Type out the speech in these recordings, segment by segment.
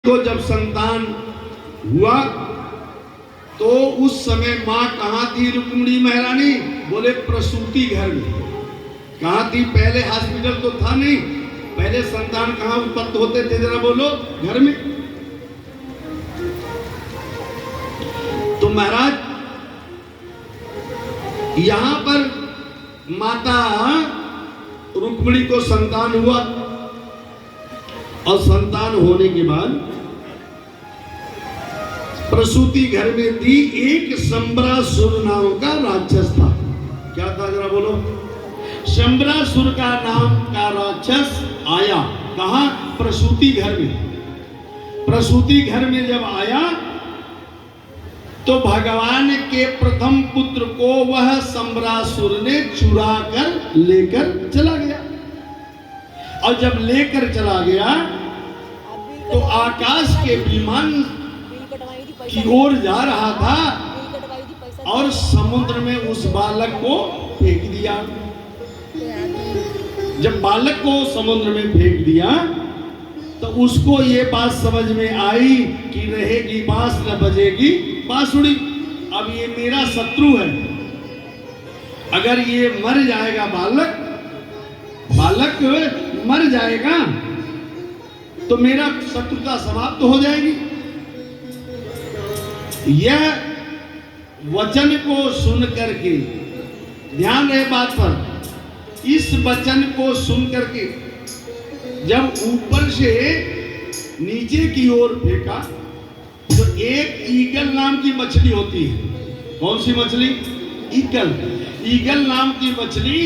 को जब संतान हुआ तो उस समय माँ कहाँ थी रुक्मिणी महारानी? बोले प्रसूति घर में। कहाँ थी? पहले हॉस्पिटल तो था नहीं, पहले संतान कहाँ उत्पन्न होते थे जरा बोलो? घर में। तो महाराज यहां पर माता रुक्मिणी को संतान हुआ और संतान होने के बाद प्रसूति घर में थी। एक शंबरासुर नाम का राक्षस था। क्या था जरा बोलो? शंबरासुर का नाम का राक्षस आया कहां? प्रसूति घर में। प्रसूति घर में जब आया तो भगवान के प्रथम पुत्र को वह शंबरासुर ने चुरा कर लेकर चला गया। और जब लेकर चला गया तो आकाश के विमान की ओर जा रहा था और समुद्र में उस बालक को फेंक दिया। जब बालक को समुद्र में फेंक दिया तो उसको ये बात समझ में आई कि रहेगी बांस न बजेगी बांसुरी। अब ये मेरा शत्रु है, अगर ये मर जाएगा बालक मर जाएगा तो मेरा शत्रुता समाप्त हो जाएगी। यह वचन को सुन करके, ध्यान रहे बात पर, इस वचन को सुन करके जब ऊपर से नीचे की ओर फेंका तो एक ईगल नाम की मछली होती है। कौन सी मछली? ईगल। ईगल नाम की मछली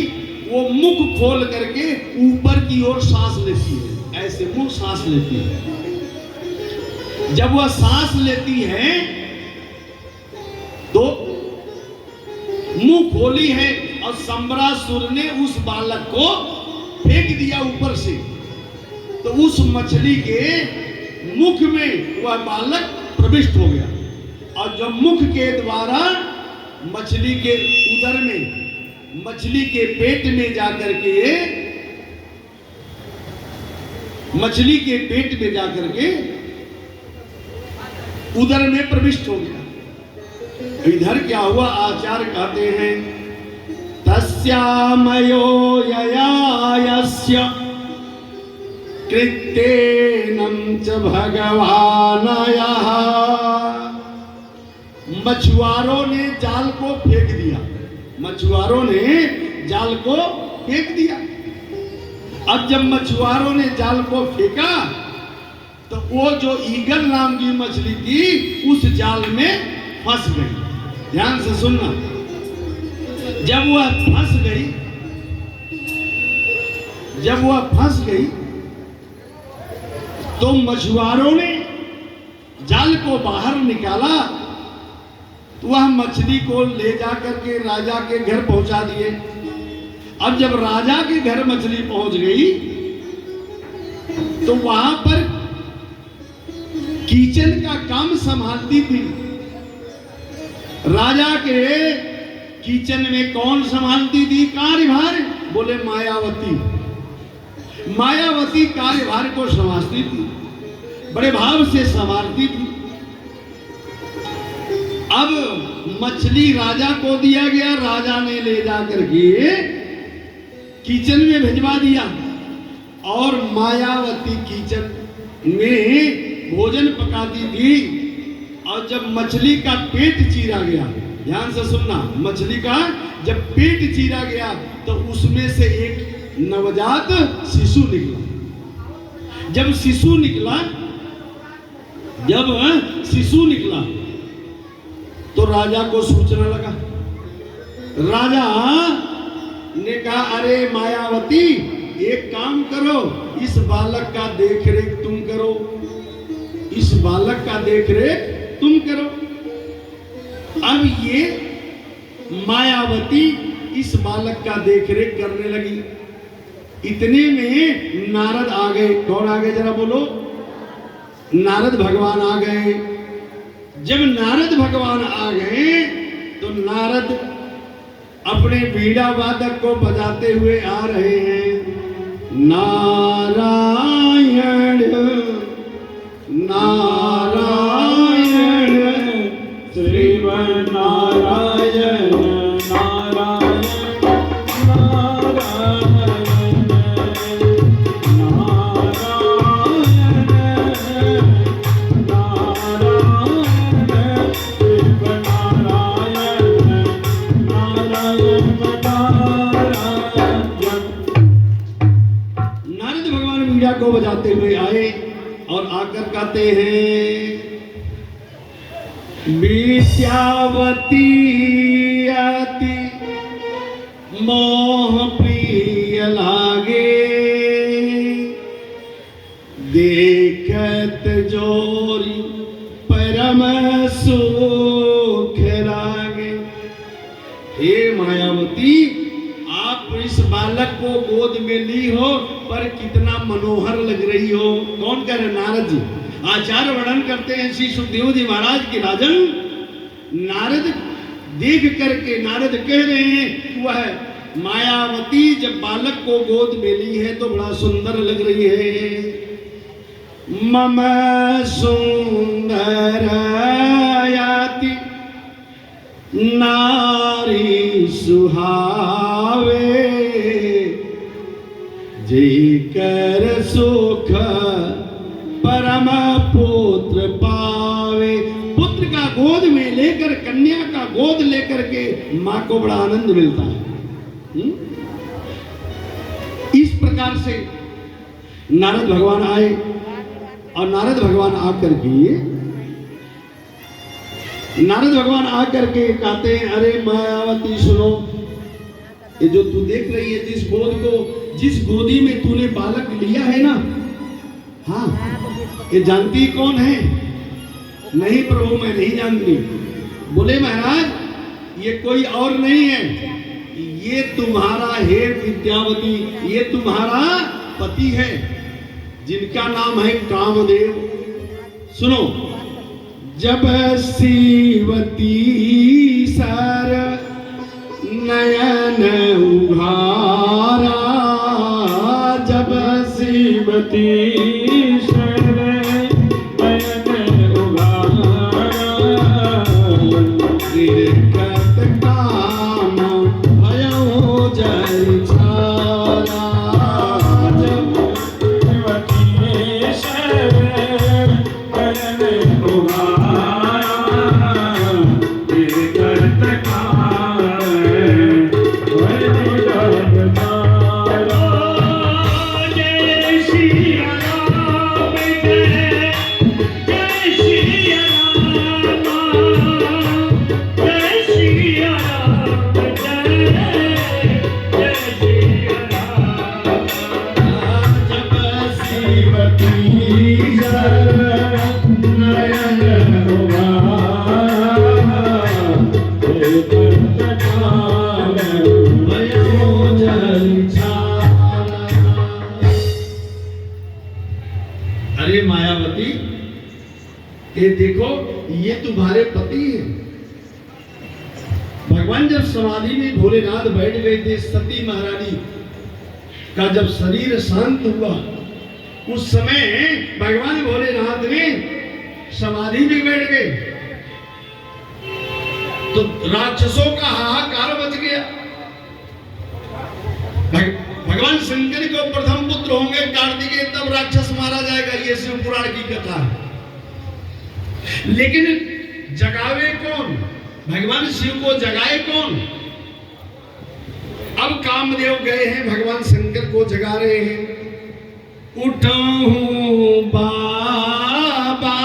वो मुख खोल करके ऊपर की ओर सांस लेती है, ऐसे मुंह सांस लेती है। जब वह सांस लेती है तो मुंह खोली है और शंबरासुर ने उस बालक को फेंक दिया ऊपर से। तो उस मछली के मुख में वह बालक प्रविष्ट हो गया और जब मुख के द्वारा मछली के उदर में, मछली के पेट में जाकर के, मछली के पेट में जाकर के उदर में प्रविष्ट हो गया। इधर क्या हुआ? आचार्य कहते हैं तस्यामयो ययायस्य कृत्येनं च भगवानयः। मछुआरों ने जाल को फेंक दिया, मछुआरों ने जाल को फेंक दिया। अब जब मछुआरों ने जाल को फेंका तो वो जो ईगल नाम की मछली थी उस जाल में फंस गई। ध्यान से सुनना, जब वह फंस गई तो मछुआरों ने जाल को बाहर निकाला तो वह मछली को ले जाकर के राजा के घर पहुंचा दिए। अब जब राजा के घर मछली पहुंच गई तो वहां पर किचन का काम संभालती थी। राजा के किचन में कौन संभालती थी कार्यभार? बोले मायावती। मायावती कार्यभार को संभालती थी, बड़े भाव से संभालती थी। अब मछली राजा को दिया गया, राजा ने ले जाकर के किचन में भिजवा दिया और मायावती किचन में भोजन पकाती थी। और जब मछली का पेट चीरा गया, ध्यान से सुनना, मछली का जब पेट चीरा गया तो उसमें से एक नवजात शिशु निकला। जब शिशु निकला तो राजा को सूचना लगा। राजा ने कहा अरे मायावती, एक काम करो, इस बालक का देखरेख तुम करो, इस बालक का देखरेख तुम करो। अब ये मायावती इस बालक का देखरेख करने लगी। इतने में नारद आ गए। कौन आ गए जरा बोलो? नारद भगवान आ गए। जब नारद भगवान आ गए तो नारद अपने वीणा वादक को बजाते हुए आ रहे हैं। नारायण नारायण श्रीमन्नारायण नारायण नारद भगवान वीणा को बजाते हुए आए और आकर कहते हैं विद्यावती अति मोह प्रिय लागे देखत जोरी परम सुख लागे। हे मायावती, आप इस बालक को गोद में ली हो पर कितना मनोहर लग रही हो। कौन कह रहे? नारद जी। आचार्य वर्णन करते हैं श्री सुखदेव जी महाराज के राजन नारद देख करके नारद कह रहे हैं कि वह मायावती जब बालक को गोद में ली है तो बड़ा सुंदर लग रही है। मम सुंदर याति नारी सुहावे जेकर सुख परम पुत्र पावे। पुत्र का गोद में लेकर, कन्या का गोद लेकर के मां को बड़ा आनंद मिलता है। इस प्रकार से नारद भगवान आए और नारद भगवान आकर के कहते हैं अरे मायावती सुनो, ये जो तू देख रही है जिस गोदी में तूने बालक लिया है ना, हाँ, ये जानती कौन है? नहीं प्रभु, मैं नहीं जानती। बोले महाराज, ये कोई और नहीं है, ये तुम्हारा हे विद्यावती, ये तुम्हारा पति है जिनका नाम है कामदेव। सुनो, जब शिवती सर नयन उघारा, जब शिवती सर नयन उघारा, निर्गत काम भयो जय छारा। जब शिवती सर नयन उघारा, निर्गत काम भयो जय छारा। जय श्री राम, जय श्री राम, जय श्री राम, जय श्री राम। जब शिवती सर नयन उघारा, निर्गत काम भयो जय छारा। अरे मायावती, ये देखो, ये तुम्हारे पति हैं। भगवान जब समाधि में भोलेनाथ बैठ गए थे, सती महारानी का जब शरीर शांत हुआ, उस समय भगवान भोलेनाथ ने समाधि में बैठ गए तो राक्षसों का हाहाकार मच गया। भगवान शंकर को प्रथम पुत्र होंगे कार्तिकेय, तब राक्षस मारा जाएगा, ये शिव पुराण की कथा है। लेकिन जगावे कौन? भगवान शिव को जगाए कौन? अब कामदेव गए हैं, भगवान शंकर को जगा रहे हैं। उठो बाबा,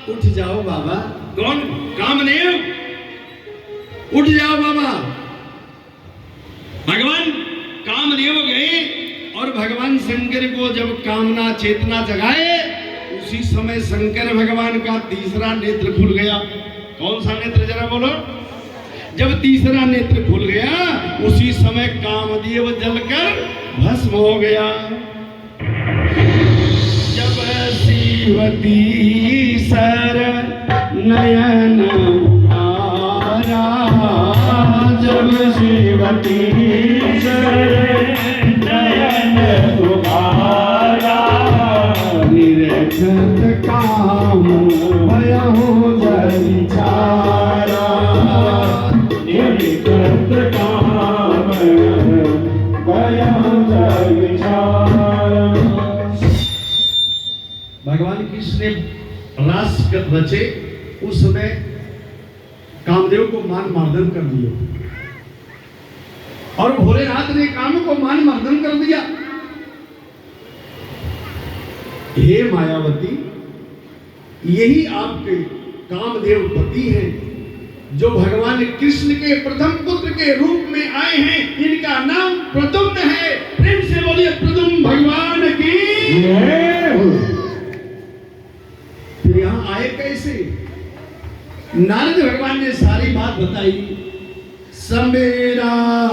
उठ जाओ बाबा। कौन? कामदेव, उठ जाओ बाबा। भगवान कामदेव गए और भगवान शंकर को जब कामना चेतना जगाए, उसी समय शंकर भगवान का तीसरा नेत्र खुल गया। कौन सा नेत्र जरा बोलो? जब तीसरा नेत्र खुल गया, उसी समय कामदेव जलकर भस्म हो गया। जब शिवती सर नयन उघारा, जब शिवती सर नयन उघारा, निर्गत काम इसने रास रचे उस समय कामदेव को मान मर्दन कर दिया और भोलेनाथ ने काम को मान मर्दन कर दिया। हे मायावती, यही आपके कामदेव पति हैं जो भगवान कृष्ण के प्रथम पुत्र के रूप में आए हैं। इनका नाम प्रद्युम्न है। प्रेम से बोलिए प्रद्युम्न भगवान की। फिर यहां आए कैसे? नारद भगवान ने सारी बात बताई। समेरासुर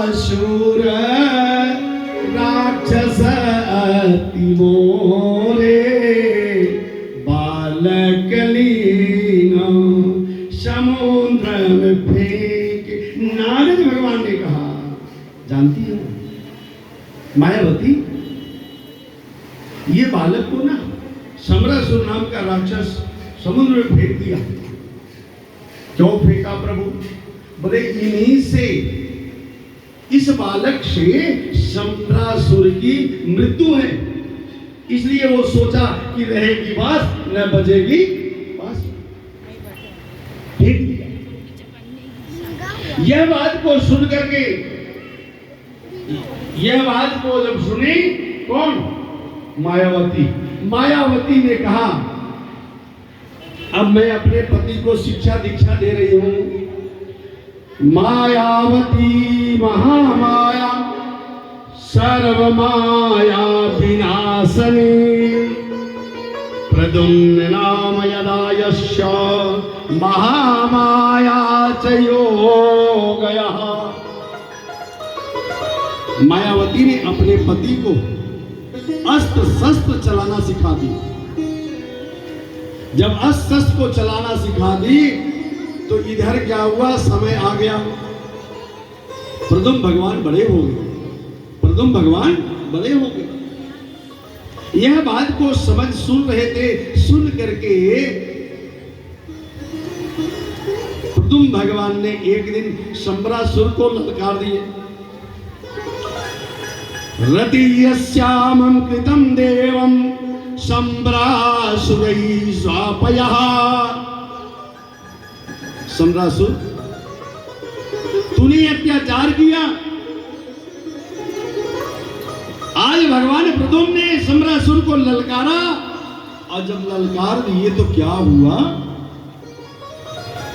राक्षस अति मोरे बालकलीन समुद्र में फेंक। नारद भगवान ने कहा, जानती हो मायावती, ये बालक को ना समरासुर नाम का राक्षस समुद्र में फेंक दिया। क्यों फेंका प्रभु? बोले इन्हीं से, इस बालक से समरासुर की मृत्यु है, इसलिए वो सोचा कि रहेगी बांस न बजेगी बांस, फेंक दिया। यह बात को सुन करके, यह बात को जब सुनी कौन? मायावती। मायावती ने कहा, अब मैं अपने पति को शिक्षा दीक्षा दे रही हूं। मायावती महामाया सर्वमाया विनाशनी प्रद्युम्न नाम यदा यस्य महामाया च योगयः। मायावती ने अपने पति को अस्त्र शस्त्र चलाना सिखा दी। जब अस्त्र शस्त्र को चलाना सिखा दी तो इधर क्या हुआ? समय आ गया। प्रद्युम्न भगवान बड़े हो गए। प्रद्युम्न भगवान बड़े हो गए। यह बात को समझ सुन रहे थे। सुन करके प्रद्युम्न भगवान ने एक दिन समरासुर को ललकार दिए। रतियस्यामं कृतं देवं समरासुरै स्वापयः। समरासुर, तूने अत्याचार किया। आज भगवान प्रद्युम्न ने समरासुर को ललकारा, और जब ललकार दिए तो क्या हुआ?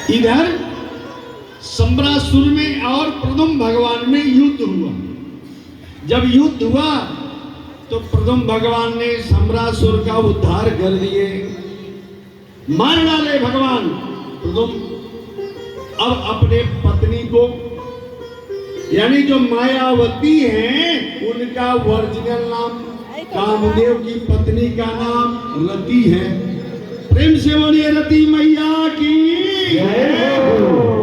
इधर समरासुर में और प्रद्युम्न भगवान में युद्ध हुआ। जब युद्ध हुआ तो प्रद्युम्न भगवान ने समरासुर का उद्धार कर दिए, मार डाले भगवान प्रद्युम्न। अब अपने पत्नी को, यानी जो मायावती हैं, उनका ओरिजिनल नाम, कामदेव की पत्नी का नाम रति है। प्रेम से बोलिए रति मैया की।